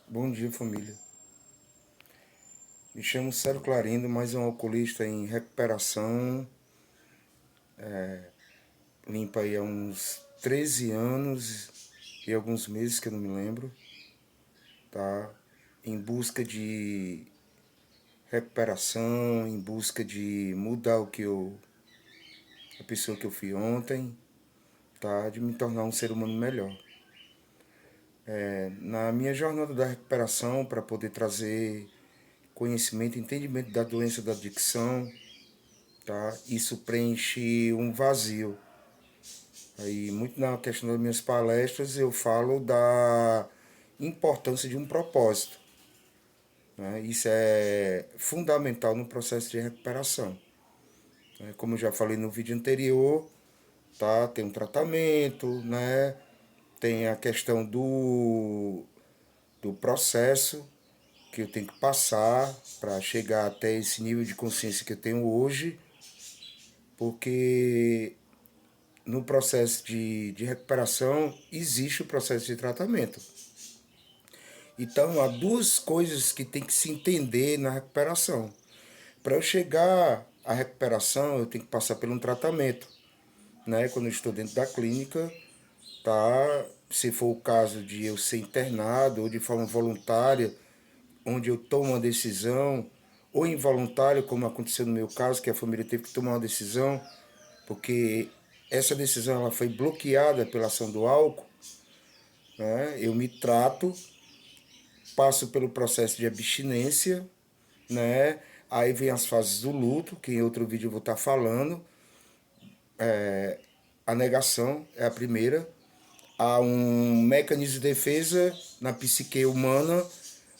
Bom dia, família. Me chamo Célio Clarindo, mais um alcoolista em recuperação. Limpa aí há uns 13 anos e alguns meses que eu não me lembro, tá? Em busca de recuperação, em busca de mudar a pessoa que eu fui ontem, tá? De me tornar um ser humano melhor. Na minha jornada da recuperação, para poder trazer conhecimento, entendimento da doença da adicção, tá? Isso preenche um vazio. Aí, muito na questão das minhas palestras, eu falo da importância de um propósito, né? Isso é fundamental no processo de recuperação, né? Como eu já falei no vídeo anterior, tá? Tem um tratamento, né? Tem a questão do processo que eu tenho que passar para chegar até esse nível de consciência que eu tenho hoje, porque no processo de recuperação existe o processo de tratamento. Então, há duas coisas que tem que se entender na recuperação. Para eu chegar à recuperação, eu tenho que passar por um tratamento, né? Quando eu estou dentro da clínica, tá? Se for o caso de eu ser internado ou de forma voluntária, onde eu tomo uma decisão, ou involuntária, como aconteceu no meu caso, que a família teve que tomar uma decisão, porque essa decisão ela foi bloqueada pela ação do álcool, né? Eu me trato, passo pelo processo de abstinência, né? Aí vem as fases do luto, que em outro vídeo eu vou estar falando. A negação é a primeira. Há um mecanismo de defesa na psique humana,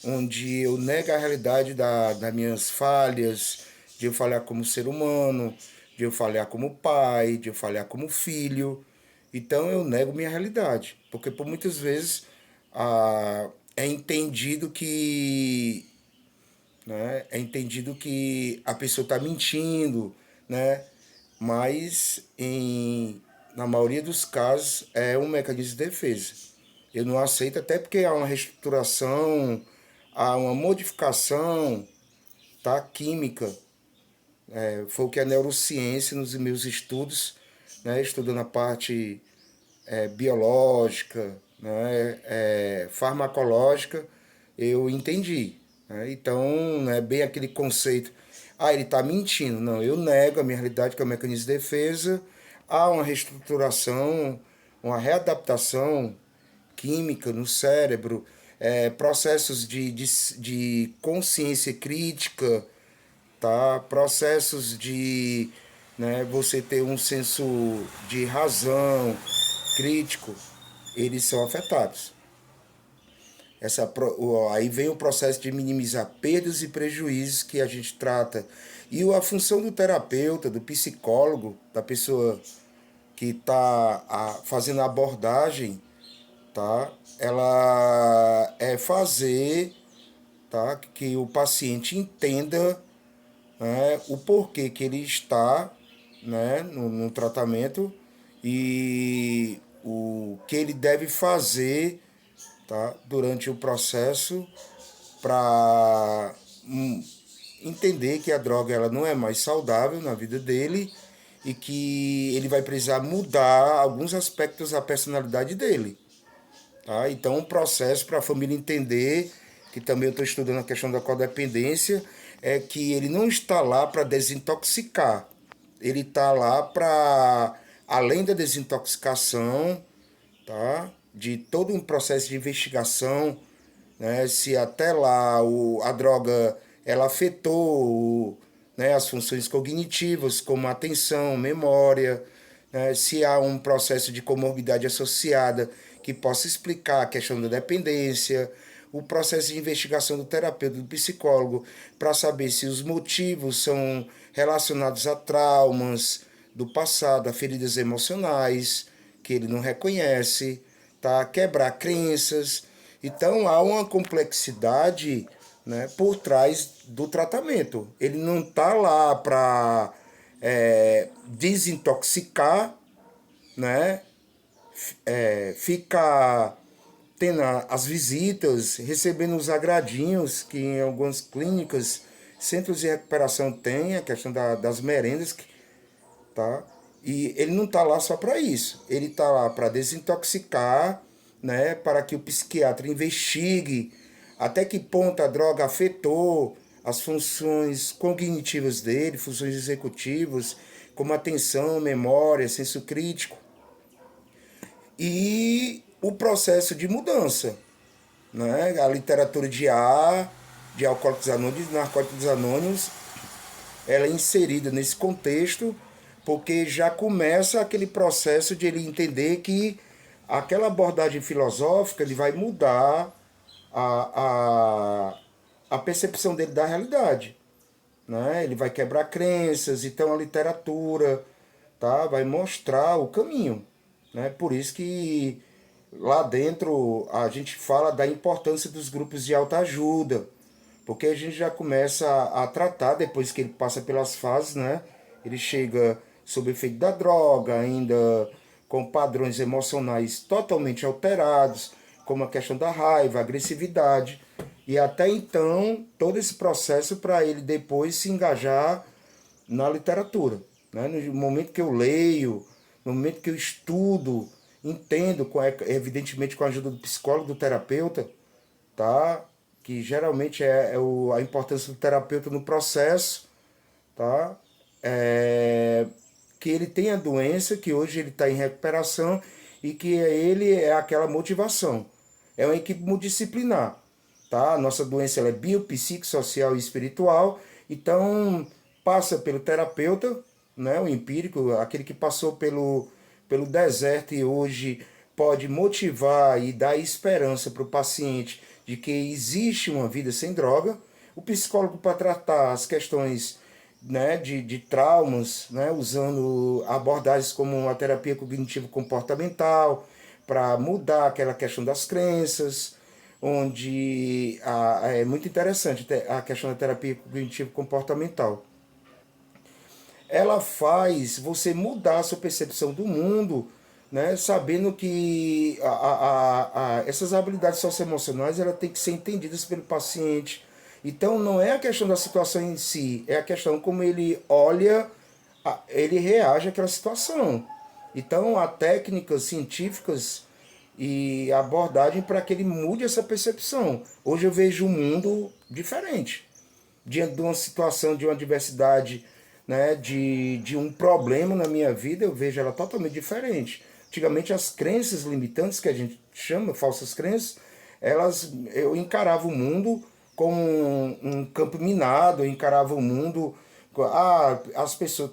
onde eu nego a realidade das minhas falhas, de eu falhar como ser humano, de eu falhar como pai, de eu falhar como filho. Então eu nego minha realidade, porque por muitas vezes é entendido que, né? É entendido que a pessoa está mentindo, né? Mas na maioria dos casos é um mecanismo de defesa. Eu não aceito até porque há uma reestruturação, há uma modificação, tá, química. Foi o que a neurociência nos meus estudos, né, estudando a parte biológica, né, farmacológica, eu entendi. Né? Então, não é bem aquele conceito, ele está mentindo. Não, eu nego a minha realidade, que é o mecanismo de defesa. Há uma reestruturação, uma readaptação química no cérebro, processos de consciência crítica, tá? Processos de, né, você ter um senso de razão crítico, eles são afetados. Aí vem o processo de minimizar perdas e prejuízos que a gente trata. E a função do terapeuta, do psicólogo, da pessoa que está fazendo a abordagem, tá? Ela é fazer, tá? Que o paciente entenda, né, o porquê que ele está, né, no tratamento e o que ele deve fazer, tá, durante o processo para entender que a droga ela não é mais saudável na vida dele e que ele vai precisar mudar alguns aspectos da personalidade dele. Tá? Então, um processo para a família entender, que também eu estou estudando a questão da codependência, é que ele não está lá para desintoxicar. Ele está lá para, além da desintoxicação, tá? De todo um processo de investigação, né? Se até lá a droga ela afetou, né, as funções cognitivas, como atenção, memória, né? Se há um processo de comorbidade associada que possa explicar a questão da dependência, o processo de investigação do terapeuta, do psicólogo, para saber se os motivos são relacionados a traumas do passado, a feridas emocionais que ele não reconhece, tá? Quebrar crenças. Então há uma complexidade, né, por trás do tratamento. Ele não está lá para desintoxicar, né, ficar tendo as visitas, recebendo os agradinhos, que em algumas clínicas, centros de recuperação tem, a questão das merendas, tá? E ele não está lá só para isso, ele está lá para desintoxicar, né? Para que o psiquiatra investigue até que ponto a droga afetou as funções cognitivas dele, funções executivas, como atenção, memória, senso crítico, e o processo de mudança, né? A literatura de Alcoólicos Anônimos, Narcóticos Anônimos, ela é inserida nesse contexto, porque já começa aquele processo de ele entender que aquela abordagem filosófica ele vai mudar a percepção dele da realidade. Né? Ele vai quebrar crenças, então a literatura, tá? Vai mostrar o caminho. Né? Por isso que lá dentro a gente fala da importância dos grupos de autoajuda, porque a gente já começa a tratar, depois que ele passa pelas fases, né? Ele chega sob efeito da droga, ainda com padrões emocionais totalmente alterados, como a questão da raiva, agressividade, e até então todo esse processo para ele depois se engajar na literatura. Né? No momento que eu leio, no momento que eu estudo, entendo, evidentemente com a ajuda do psicólogo, do terapeuta, tá? Que geralmente a importância do terapeuta no processo, tá? Que ele tem a doença, que hoje ele está em recuperação e que ele é aquela motivação. É uma equipe multidisciplinar, tá? A nossa doença ela é biopsicossocial e espiritual, então passa pelo terapeuta, né? O empírico, aquele que passou pelo deserto e hoje pode motivar e dar esperança para o paciente de que existe uma vida sem droga. O psicólogo para tratar as questões, né, de traumas, né, usando abordagens como a terapia cognitivo-comportamental, para mudar aquela questão das crenças, onde é muito interessante a questão da terapia cognitivo-comportamental. Ela faz você mudar a sua percepção do mundo, né, sabendo que essas habilidades socioemocionais ela tem que ser entendidas pelo paciente. Então não é a questão da situação em si, é a questão como ele olha, ele reage àquela situação. Então há técnicas científicas e abordagem para que ele mude essa percepção. Hoje eu vejo um mundo diferente diante de uma situação, de uma adversidade, né, de um problema na minha vida, eu vejo ela totalmente diferente. Antigamente as crenças limitantes, que a gente chama, falsas crenças, eu encarava o mundo como um campo minado, eu encarava o mundo,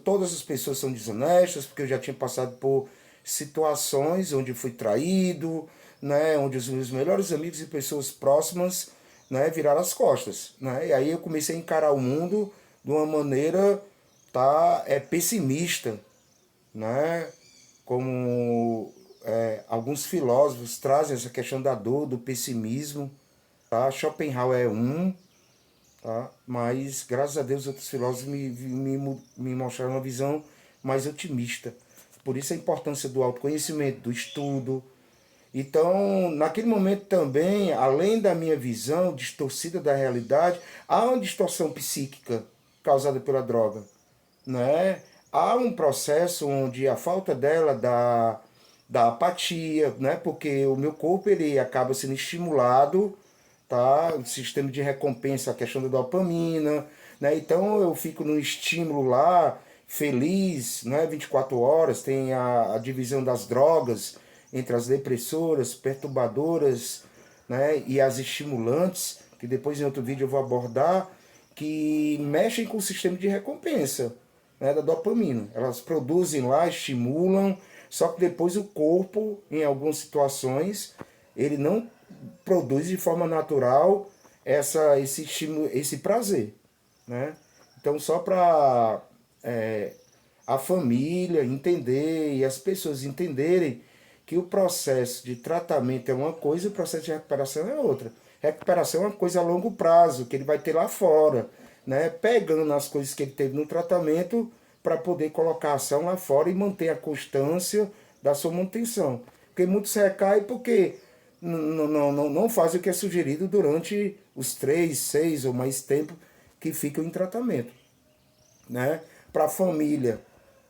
todas as pessoas são desonestas, porque eu já tinha passado por situações onde fui traído, né, onde os meus melhores amigos e pessoas próximas, né, viraram as costas. Né? E aí eu comecei a encarar o mundo de uma maneira pessimista, né? Como alguns filósofos trazem essa questão da dor, do pessimismo. Tá? Schopenhauer é um, tá? Mas graças a Deus outros filósofos me mostraram uma visão mais otimista. Por isso a importância do autoconhecimento, do estudo. Então, naquele momento também, além da minha visão distorcida da realidade, há uma distorção psíquica causada pela droga. Né? Há um processo onde a falta dela da apatia, né? Porque o meu corpo ele acaba sendo estimulado, tá? O sistema de recompensa, a questão da dopamina, né? Então eu fico no estímulo lá, feliz, né? 24 horas, tem a divisão das drogas entre as depressoras, perturbadoras, né? E as estimulantes, que depois em outro vídeo eu vou abordar, que mexem com o sistema de recompensa, né, da dopamina. Elas produzem lá, estimulam, só que depois o corpo, em algumas situações, ele não produz de forma natural esse estímulo, esse prazer. Né? Então, só para a família entender e as pessoas entenderem que o processo de tratamento é uma coisa e o processo de recuperação é outra. Recuperação é uma coisa a longo prazo, que ele vai ter lá fora, né? Pegando as coisas que ele teve no tratamento para poder colocar a ação lá fora e manter a constância da sua manutenção. Porque muitos recaem porque não fazem o que é sugerido durante os 3, 6 ou mais tempo que ficam em tratamento. Né? Para a família,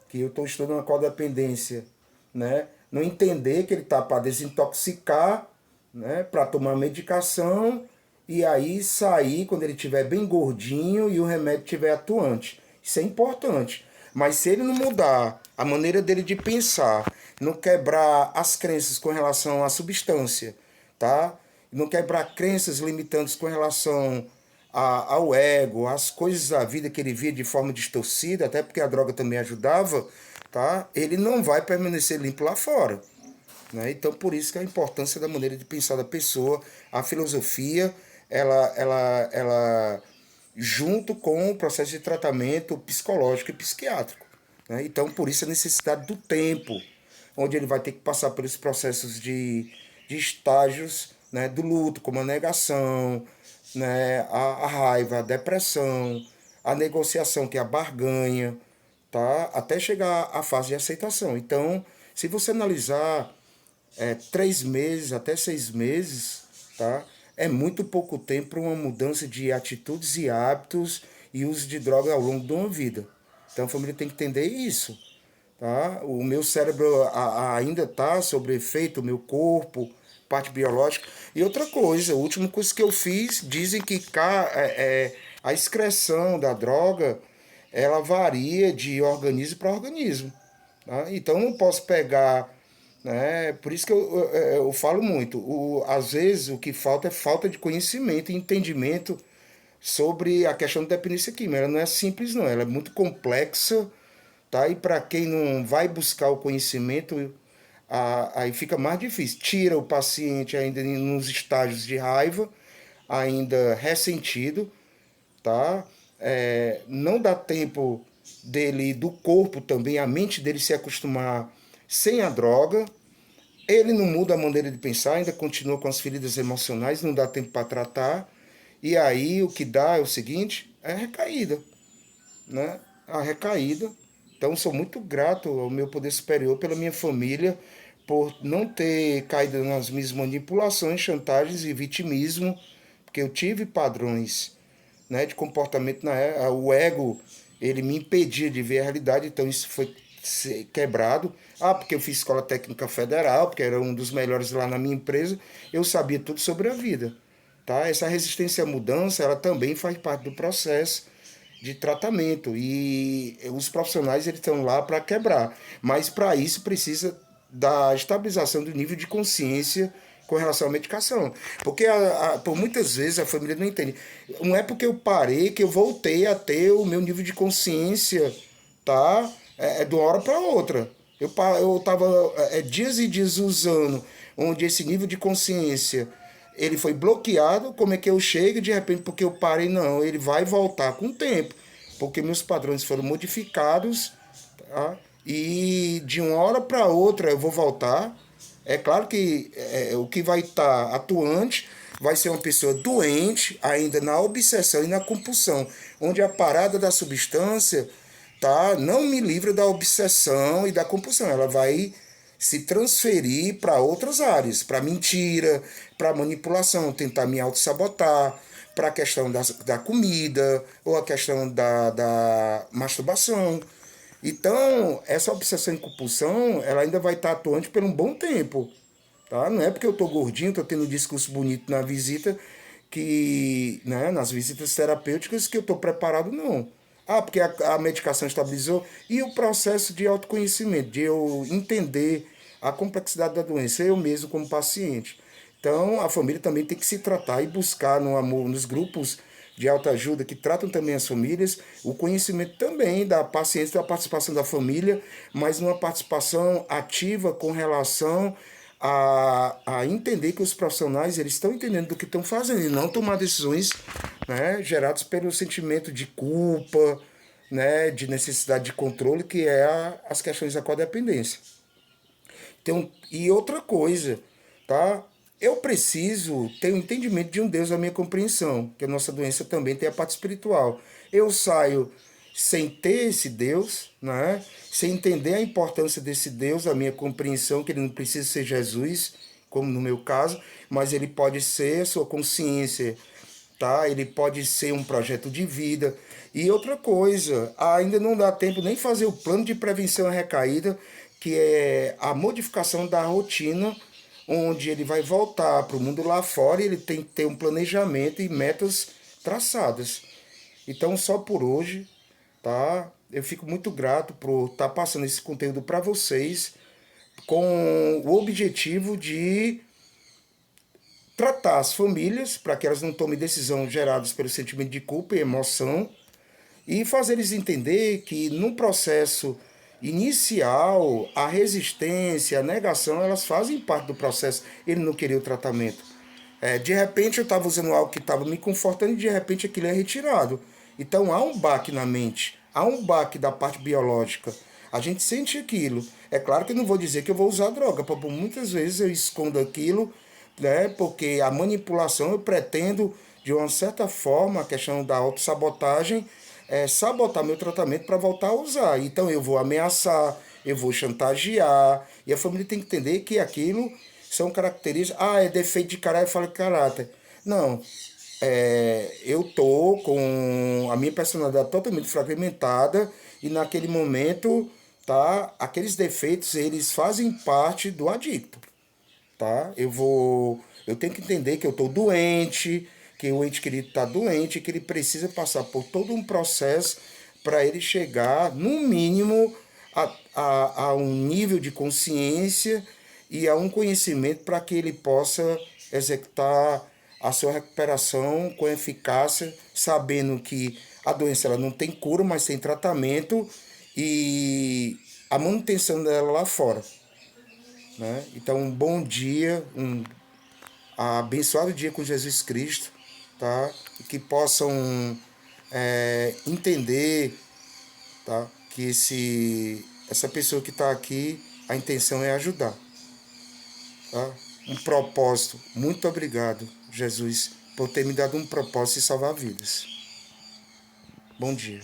que eu estou estudando a codependência, né? Não entender que ele está para desintoxicar, né? Para tomar medicação e aí sair quando ele estiver bem gordinho e o remédio estiver atuante. Isso é importante. Mas se ele não mudar a maneira dele de pensar, não quebrar as crenças com relação à substância, tá? Não quebrar crenças limitantes com relação ao ego, às coisas da vida que ele via de forma distorcida, até porque a droga também ajudava, tá? Ele não vai permanecer limpo lá fora. Né? Então, por isso que a importância da maneira de pensar da pessoa, a filosofia, ela junto com o processo de tratamento psicológico e psiquiátrico. Né? Então, por isso a necessidade do tempo, onde ele vai ter que passar por esses processos de estágios, né, do luto, como a negação, né, a raiva, a depressão, a negociação, que é a barganha, tá? Até chegar à fase de aceitação. Então, se você analisar 3 meses até 6 meses, tá? É muito pouco tempo para uma mudança de atitudes e hábitos e uso de droga ao longo de uma vida. Então a família tem que entender isso. Tá? O meu cérebro ainda está sob efeito, o meu corpo, parte biológica. E outra coisa, a última coisa que eu fiz, dizem que a excreção da droga, ela varia de organismo para organismo. Tá? Então eu não posso pegar, né? Por isso que eu falo muito. Às vezes o que falta é falta de conhecimento e entendimento sobre a questão da dependência química. Ela não é simples, não. Ela é muito complexa, tá? E para quem não vai buscar o conhecimento, aí fica mais difícil. Tira o paciente ainda nos estágios de raiva, ainda ressentido, tá? Não dá tempo dele, do corpo também, a mente dele se acostumar sem a droga. Ele não muda a maneira de pensar, ainda continua com as feridas emocionais, não dá tempo para tratar. E aí o que dá é o seguinte, é a recaída, né? A recaída. Então sou muito grato ao meu poder superior, pela minha família, por não ter caído nas minhas manipulações, chantagens e vitimismo, porque eu tive padrões, né, de comportamento o ego, ele me impedia de ver a realidade, então isso foi quebrado. Porque eu fiz escola técnica federal, porque era um dos melhores lá na minha empresa, eu sabia tudo sobre a vida, tá? Essa resistência à mudança, ela também faz parte do processo de tratamento e os profissionais eles estão lá para quebrar, mas para isso precisa da estabilização do nível de consciência com relação à medicação, porque por muitas vezes a família não entende. Não é porque eu parei que eu voltei a ter o meu nível de consciência, tá? De uma hora para outra. Eu estava dias e dias usando, onde esse nível de consciência ele foi bloqueado. Como é que eu chego de repente porque eu parei? Não, ele vai voltar com o tempo, porque meus padrões foram modificados, tá? E de uma hora para outra eu vou voltar. É claro que o que vai estar atuante vai ser uma pessoa doente, ainda na obsessão e na compulsão, onde a parada da substância, tá, não me livra da obsessão e da compulsão. Ela vai se transferir para outras áreas, para mentira, para manipulação, tentar me auto-sabotar, para a questão da comida, ou a questão da masturbação. Então, essa obsessão e compulsão, ela ainda vai estar atuante por um bom tempo. Tá? Não é porque eu estou gordinho, estou tendo um discurso bonito na visita, que, né, nas visitas terapêuticas, que eu estou preparado, não. Porque a medicação estabilizou. E o processo de autoconhecimento, de eu entender a complexidade da doença, eu mesmo como paciente. Então, a família também tem que se tratar e buscar no amor, nos grupos de autoajuda que tratam também as famílias, o conhecimento também da paciência, da participação da família, mas uma participação ativa com relação a entender que os profissionais eles estão entendendo do que estão fazendo e não tomar decisões, né, geradas pelo sentimento de culpa, né, de necessidade de controle, que é as questões da codependência. Então, e outra coisa, tá? Eu preciso ter o entendimento de um Deus na minha compreensão, que a nossa doença também tem a parte espiritual. Eu saio sem ter esse Deus, né? Sem entender a importância desse Deus, a minha compreensão, que ele não precisa ser Jesus, como no meu caso, mas ele pode ser sua consciência, tá? Ele pode ser um projeto de vida. E outra coisa, ainda não dá tempo nem fazer o plano de prevenção à recaída, que é a modificação da rotina, onde ele vai voltar para o mundo lá fora e ele tem que ter um planejamento e metas traçadas. Então, só por hoje, tá? Eu fico muito grato por estar passando esse conteúdo para vocês, com o objetivo de tratar as famílias para que elas não tomem decisão geradas pelo sentimento de culpa e emoção, e fazer eles entender que no processo inicial a resistência, a negação, elas fazem parte do processo. Ele não queria o tratamento. De repente eu estava usando algo que estava me confortando e de repente aquilo é retirado. Então há um baque na mente, há um baque da parte biológica. A gente sente aquilo. É claro que eu não vou dizer que eu vou usar droga, porque muitas vezes eu escondo aquilo, né? Porque a manipulação eu pretendo, de uma certa forma, a questão da autossabotagem, sabotar meu tratamento para voltar a usar. Então eu vou ameaçar, eu vou chantagear, e a família tem que entender que aquilo são características. Ah, é defeito de caráter, fala caráter. Não. Eu tô com a minha personalidade totalmente fragmentada e naquele momento, tá? Aqueles defeitos, eles fazem parte do adicto, tá? Eu tenho que entender que eu tô doente, que o ente querido tá doente, que ele precisa passar por todo um processo para ele chegar, no mínimo, a um nível de consciência e a um conhecimento para que ele possa executar a sua recuperação com eficácia, sabendo que a doença ela não tem cura, mas tem tratamento e a manutenção dela lá fora, né? Então, um bom dia, um abençoado dia com Jesus Cristo, tá? E que possam entender, tá? Que essa pessoa que está aqui, a intenção é ajudar, tá? Um propósito. Muito obrigado, Jesus, por ter me dado um propósito de salvar vidas. Bom dia.